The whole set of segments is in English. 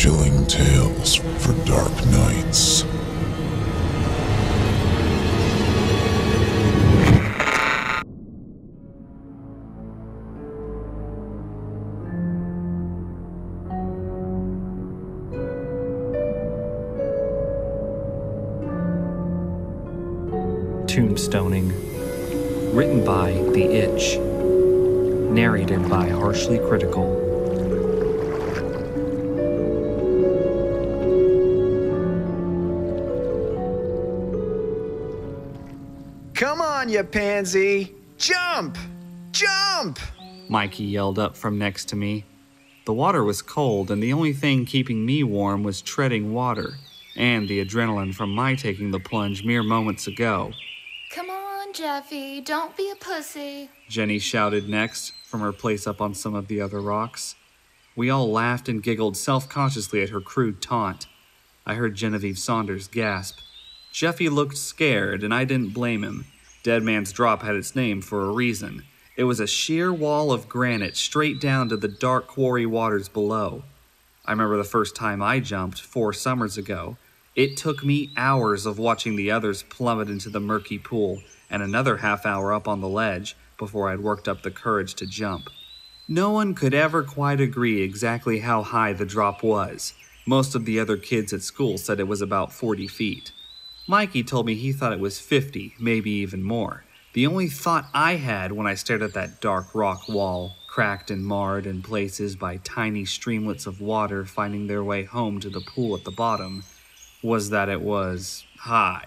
Chilling tales for dark nights. Tombstoning. Written by The Itch. Narrated by HarshlyCritical. Come on, you pansy! Jump! Jump! Mikey yelled up from next to me. The water was cold, and the only thing keeping me warm was treading water, and the adrenaline from my taking the plunge mere moments ago. Come on, Jeffy, don't be a pussy. Jenny shouted next, from her place up on some of the other rocks. We all laughed and giggled self-consciously at her crude taunt. I heard Genevieve Saunders gasp. Jeffy looked scared, and I didn't blame him. Dead Man's Drop had its name for a reason. It was a sheer wall of granite straight down to the dark quarry waters below. I remember the first time I jumped 4 summers ago. It took me hours of watching the others plummet into the murky pool and another half hour up on the ledge before I'd worked up the courage to jump. No one could ever quite agree exactly how high the drop was. Most of the other kids at school said it was about 40 feet. Mikey told me he thought it was 50, maybe even more. The only thought I had when I stared at that dark rock wall, cracked and marred in places by tiny streamlets of water finding their way home to the pool at the bottom, was that it was high.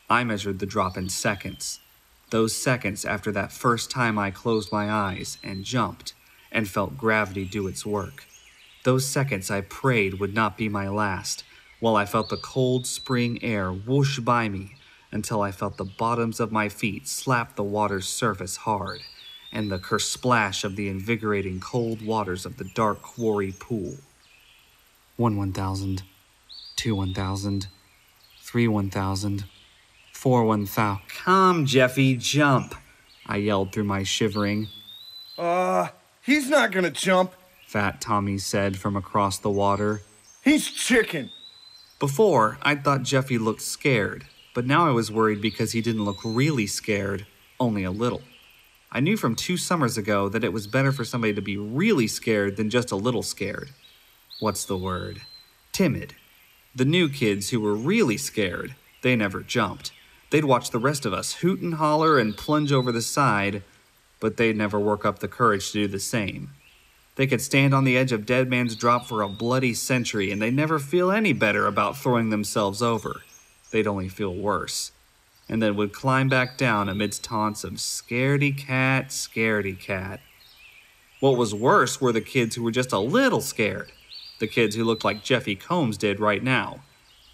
I measured the drop in seconds. Those seconds after that first time I closed my eyes and jumped and felt gravity do its work. Those seconds I prayed would not be my last, while I felt the cold spring air whoosh by me until I felt the bottoms of my feet slap the water's surface hard, and the kersplash of the invigorating cold waters of the dark quarry pool. 1,000. 2 1,000, 3 1,000, 4 1,000. Come, Jeffy, jump! I yelled through my shivering. He's not gonna jump, Fat Tommy said from across the water. He's chicken. Before, I'd thought Jeffy looked scared, but now I was worried because he didn't look really scared, only a little. I knew from 2 summers ago that it was better for somebody to be really scared than just a little scared. What's the word? Timid. The new kids who were really scared, they never jumped. They'd watch the rest of us hoot and holler and plunge over the side, but they'd never work up the courage to do the same. They could stand on the edge of Dead Man's Drop for a bloody century, and they'd never feel any better about throwing themselves over. They'd only feel worse. And then would climb back down amidst taunts of scaredy cat, scaredy cat. What was worse were the kids who were just a little scared. The kids who looked like Jeffy Combs did right now.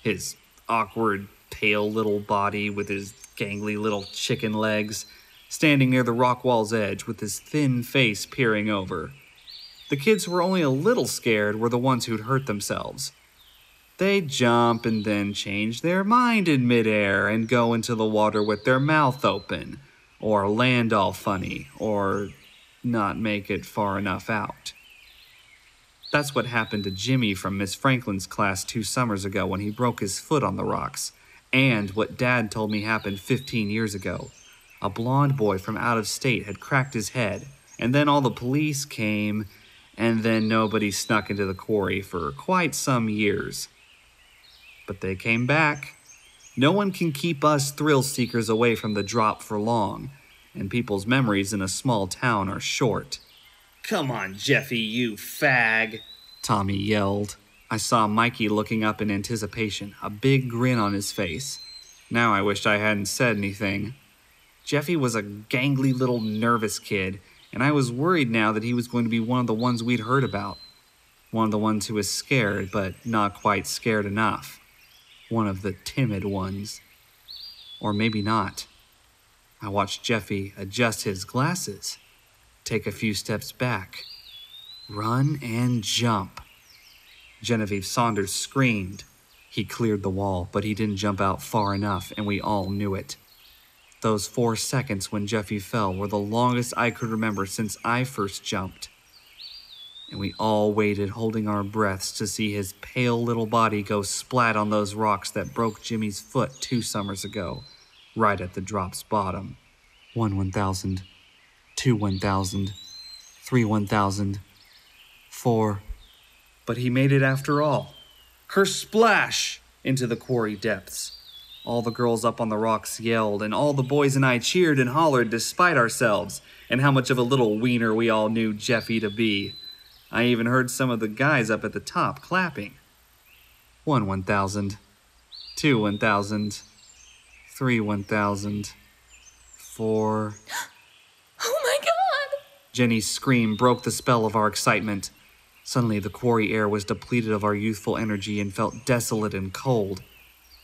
His awkward, pale little body with his gangly little chicken legs, standing near the rock wall's edge with his thin face peering over. The kids who were only a little scared were the ones who'd hurt themselves. They'd jump and then change their mind in midair and go into the water with their mouth open, or land all funny, or not make it far enough out. That's what happened to Jimmy from Miss Franklin's class 2 summers ago when he broke his foot on the rocks, and what Dad told me happened 15 years ago. A blonde boy from out of state had cracked his head, and then all the police came, and then nobody snuck into the quarry for quite some years. But they came back. No one can keep us thrill-seekers away from the drop for long, and people's memories in a small town are short. "Come on, Jeffy, you fag," Tommy yelled. I saw Mikey looking up in anticipation, a big grin on his face. Now I wished I hadn't said anything. Jeffy was a gangly little nervous kid, and I was worried now that he was going to be one of the ones we'd heard about. One of the ones who was scared, but not quite scared enough. One of the timid ones. Or maybe not. I watched Jeffy adjust his glasses, take a few steps back, run and jump. Genevieve Saunders screamed. He cleared the wall, but he didn't jump out far enough, and we all knew it. Those 4 seconds when Jeffy fell were the longest I could remember since I first jumped. and we all waited holding our breaths to see his pale little body go splat on those rocks that broke Jimmy's foot 2 summers ago, right at the drop's bottom. 1 1,000, 2 1,000, 3 1,000, 4. But he made it after all. Kersplash! Into the quarry depths. All the girls up on the rocks yelled, and all the boys and I cheered and hollered despite ourselves, and how much of a little wiener we all knew Jeffy to be. I even heard some of the guys up at the top clapping. 1 1,000, 2 1,000, 3 1,000, 4. Oh my god! Jenny's scream broke the spell of our excitement. Suddenly the quarry air was depleted of our youthful energy and felt desolate and cold.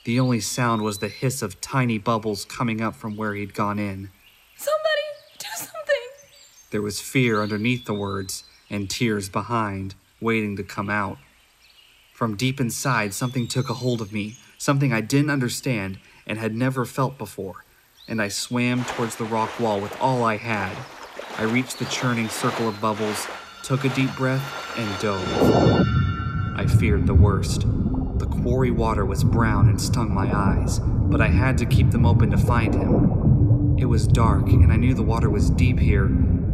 The only sound was the hiss of tiny bubbles coming up from where he'd gone in. Somebody, do something! There was fear underneath the words, and tears behind, waiting to come out. From deep inside, something took a hold of me, something I didn't understand and had never felt before, and I swam towards the rock wall with all I had. I reached the churning circle of bubbles, took a deep breath, and dove. I feared the worst. The quarry water was brown and stung my eyes, but I had to keep them open to find him. It was dark, and I knew the water was deep here,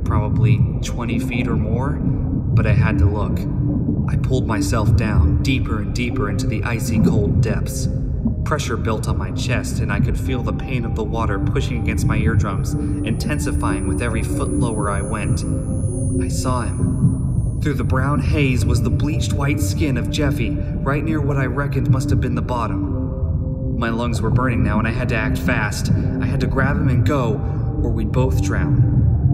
probably 20 feet or more, but I had to look. I pulled myself down, deeper and deeper into the icy cold depths. Pressure built on my chest, and I could feel the pain of the water pushing against my eardrums, intensifying with every foot lower I went. I saw him. Through the brown haze was the bleached white skin of Jeffy, right near what I reckoned must have been the bottom. My lungs were burning now, and I had to act fast. I had to grab him and go, or we'd both drown.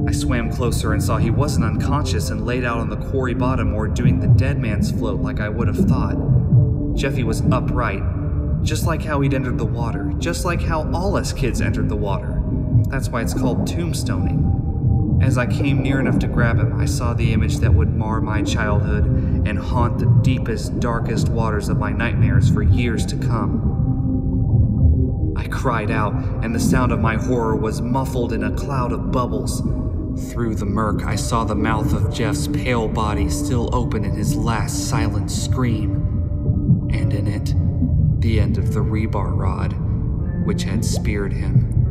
I swam closer and saw he wasn't unconscious and laid out on the quarry bottom or doing the dead man's float like I would have thought. Jeffy was upright, just like how he'd entered the water, just like how all us kids entered the water. That's why it's called tombstoning. As I came near enough to grab him, I saw the image that would mar my childhood and haunt the deepest, darkest waters of my nightmares for years to come. I cried out, and the sound of my horror was muffled in a cloud of bubbles. Through the murk, I saw the mouth of Jeff's pale body still open in his last silent scream, and in it, the end of the rebar rod, which had speared him.